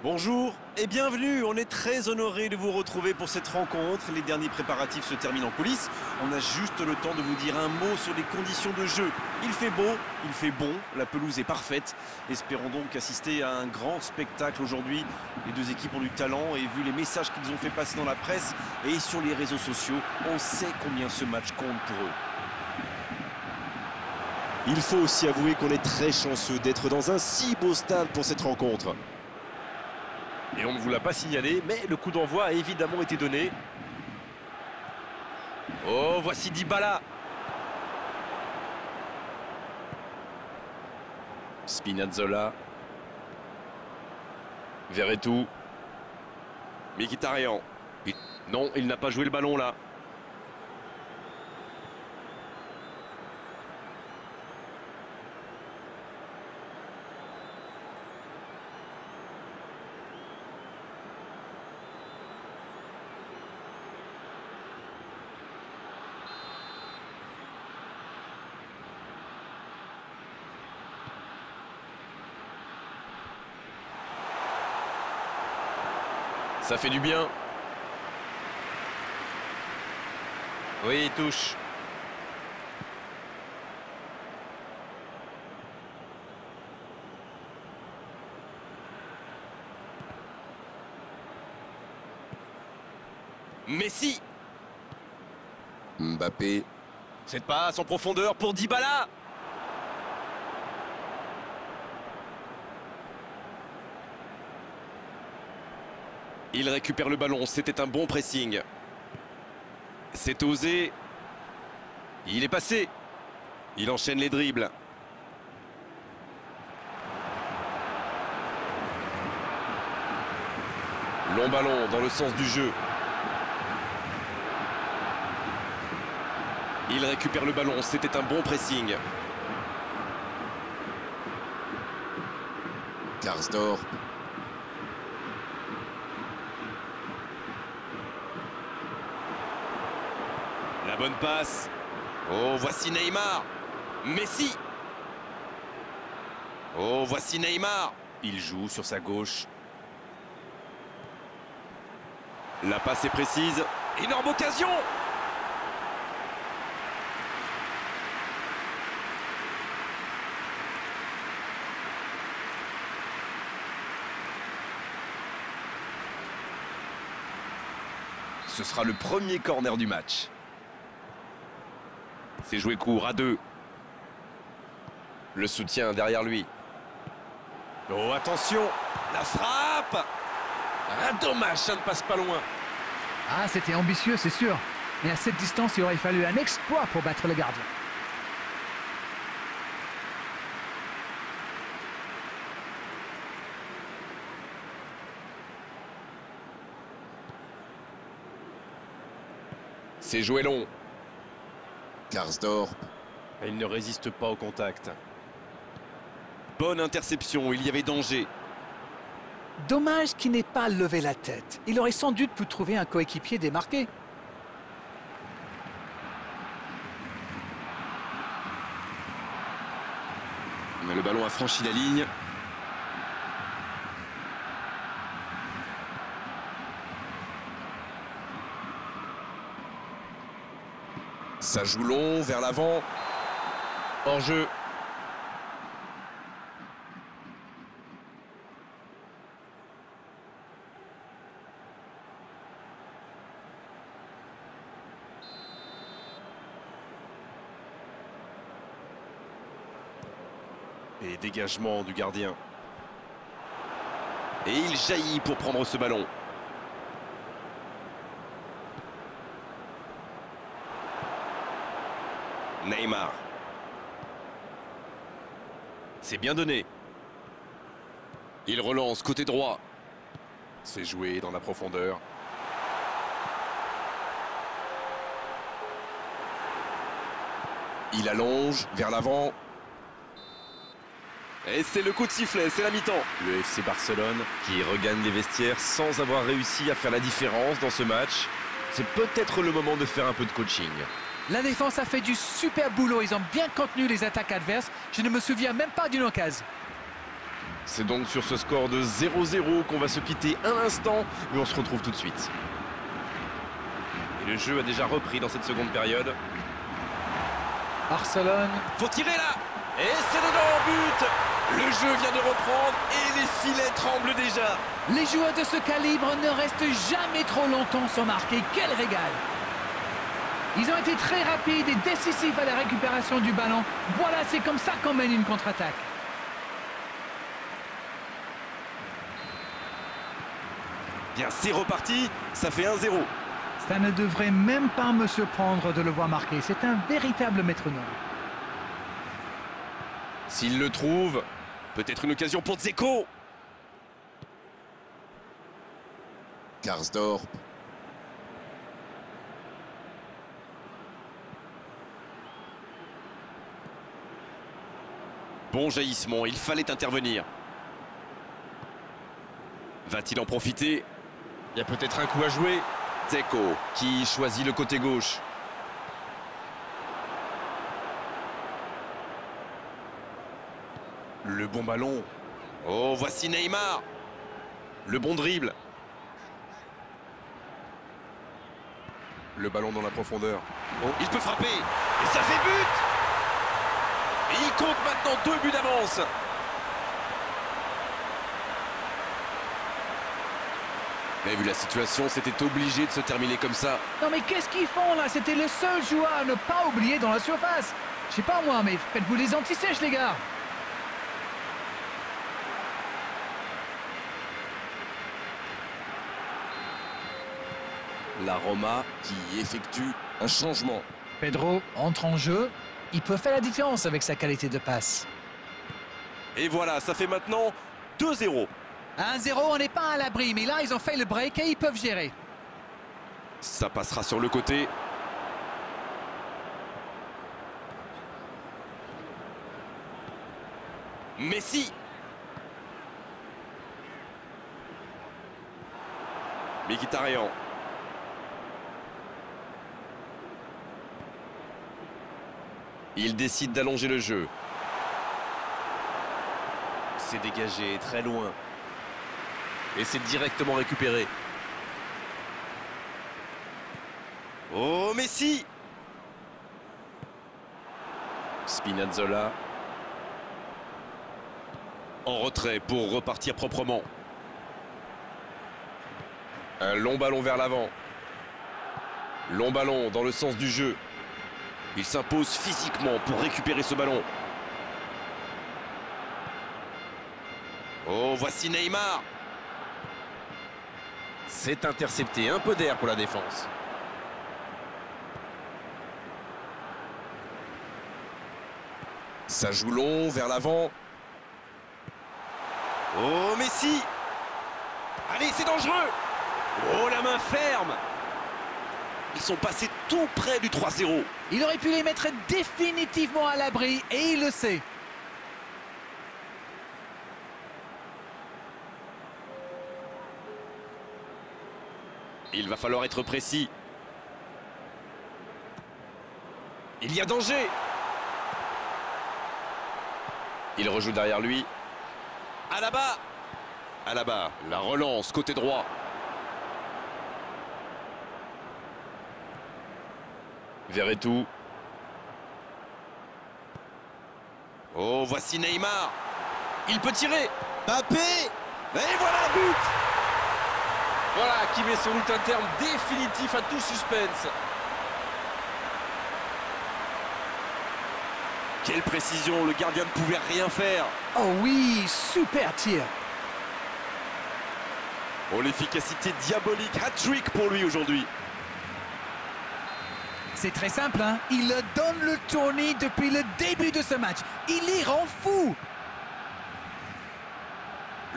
Bonjour et bienvenue, on est très honoré de vous retrouver pour cette rencontre. Les derniers préparatifs se terminent en coulisses. On a juste le temps de vous dire un mot sur les conditions de jeu. Il fait beau, il fait bon, la pelouse est parfaite. Espérons donc assister à un grand spectacle aujourd'hui. Les deux équipes ont du talent et vu les messages qu'ils ont fait passer dans la presse et sur les réseaux sociaux, on sait combien ce match compte pour eux. Il faut aussi avouer qu'on est très chanceux d'être dans un si beau stade pour cette rencontre. Et on ne vous l'a pas signalé, mais le coup d'envoi a évidemment été donné. Oh, voici Dybala. Spinazzola. Verretou. Mkhitaryan. Non, il n'a pas joué le ballon là. Ça fait du bien. Oui, il touche. Messi. Mbappé. Cette passe en profondeur pour Dybala. Il récupère le ballon, c'était un bon pressing. C'est osé. Il est passé. Il enchaîne les dribbles. Long ballon dans le sens du jeu. Il récupère le ballon, c'était un bon pressing. Karsdorp. La bonne passe. Oh, voici Neymar. Messi. Oh, voici Neymar. Il joue sur sa gauche. La passe est précise. Énorme occasion. Ce sera le premier corner du match. C'est joué court à deux. Le soutien derrière lui. Oh, attention. La frappe. Ah, dommage, ça ne passe pas loin. Ah, c'était ambitieux, c'est sûr. Mais à cette distance, il aurait fallu un exploit pour battre le gardien. C'est joué long. Karsdorp. Il ne résiste pas au contact. Bonne interception, il y avait danger. Dommage qu'il n'ait pas levé la tête. Il aurait sans doute pu trouver un coéquipier démarqué. Mais le ballon a franchi la ligne. Ça joue long, vers l'avant. Hors jeu. Et dégagement du gardien. Et il jaillit pour prendre ce ballon. Neymar. C'est bien donné. Il relance côté droit. C'est joué dans la profondeur. Il allonge vers l'avant. Et c'est le coup de sifflet, c'est la mi-temps. Le FC Barcelone qui regagne les vestiaires sans avoir réussi à faire la différence dans ce match. C'est peut-être le moment de faire un peu de coaching. La défense a fait du super boulot. Ils ont bien contenu les attaques adverses. Je ne me souviens même pas d'une occasion. C'est donc sur ce score de 0-0 qu'on va se quitter un instant, mais on se retrouve tout de suite. Et le jeu a déjà repris dans cette seconde période. Barcelone. Faut tirer là. Et c'est dedans, but. Le jeu vient de reprendre et les filets tremblent déjà. Les joueurs de ce calibre ne restent jamais trop longtemps sans marquer. Quel régal! Ils ont été très rapides et décisifs à la récupération du ballon. Voilà, c'est comme ça qu'on mène une contre-attaque. Bien, c'est reparti. Ça fait 1-0. Ça ne devrait même pas me surprendre de le voir marquer. C'est un véritable métronome. S'il le trouve, peut-être une occasion pour Dzeko. Karsdorp. Bon jaillissement, il fallait intervenir. Va-t-il en profiter? Il y a peut-être un coup à jouer. Dzeko qui choisit le côté gauche. Le bon ballon. Oh, voici Neymar. Le bon dribble. Le ballon dans la profondeur. Oh, il peut frapper. Et ça fait but. Et il compte maintenant 2 buts d'avance. Vous avez vu la situation, c'était obligé de se terminer comme ça. Non mais qu'est-ce qu'ils font là? C'était le seul joueur à ne pas oublier dans la surface. Je sais pas moi, mais faites-vous des anti-sèches les gars. La Roma qui effectue un changement. Pedro entre en jeu. Il peut faire la différence avec sa qualité de passe. Et voilà, ça fait maintenant 2-0. 1-0, on n'est pas à l'abri, mais là ils ont fait le break et ils peuvent gérer. Ça passera sur le côté. Messi. Mkhitaryan. Il décide d'allonger le jeu. C'est dégagé très loin. Et c'est directement récupéré. Oh, Messi! Spinazzola. En retrait pour repartir proprement. Un long ballon vers l'avant. Long ballon dans le sens du jeu. Il s'impose physiquement pour récupérer ce ballon. Oh, voici Neymar. C'est intercepté, un peu d'air pour la défense. Ça joue long vers l'avant. Oh, Messi. Allez, c'est dangereux. Oh, la main ferme. Ils sont passés tout près du 3-0. Il aurait pu les mettre définitivement à l'abri et il le sait. Il va falloir être précis. Il y a danger. Il rejoue derrière lui. Alaba. Alaba, la relance côté droit. Verretou. Oh, voici Neymar. Il peut tirer. Mbappé. Et voilà, but. Voilà, qui met sans doute un terme définitif à tout suspense. Quelle précision, le gardien ne pouvait rien faire. Oh oui, super tir. Oh, l'efficacité diabolique, hat-trick pour lui aujourd'hui. C'est très simple, hein. Il donne le tournis depuis le début de ce match. Il y rend fou.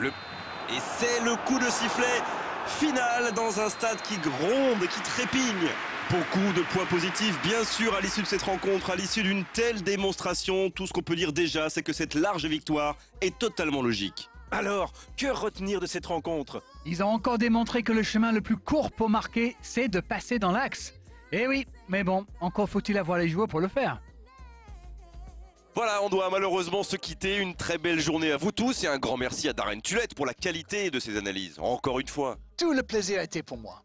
Et c'est le coup de sifflet final dans un stade qui gronde, qui trépigne. Beaucoup de points positifs, bien sûr, à l'issue de cette rencontre, à l'issue d'une telle démonstration. Tout ce qu'on peut dire déjà, c'est que cette large victoire est totalement logique. Alors, que retenir de cette rencontre? Ils ont encore démontré que le chemin le plus court pour marquer, c'est de passer dans l'axe. Eh oui, mais bon, encore faut-il avoir les joueurs pour le faire. Voilà, on doit malheureusement se quitter. Une très belle journée à vous tous et un grand merci à Darren Tulette pour la qualité de ses analyses, encore une fois. Tout le plaisir a été pour moi.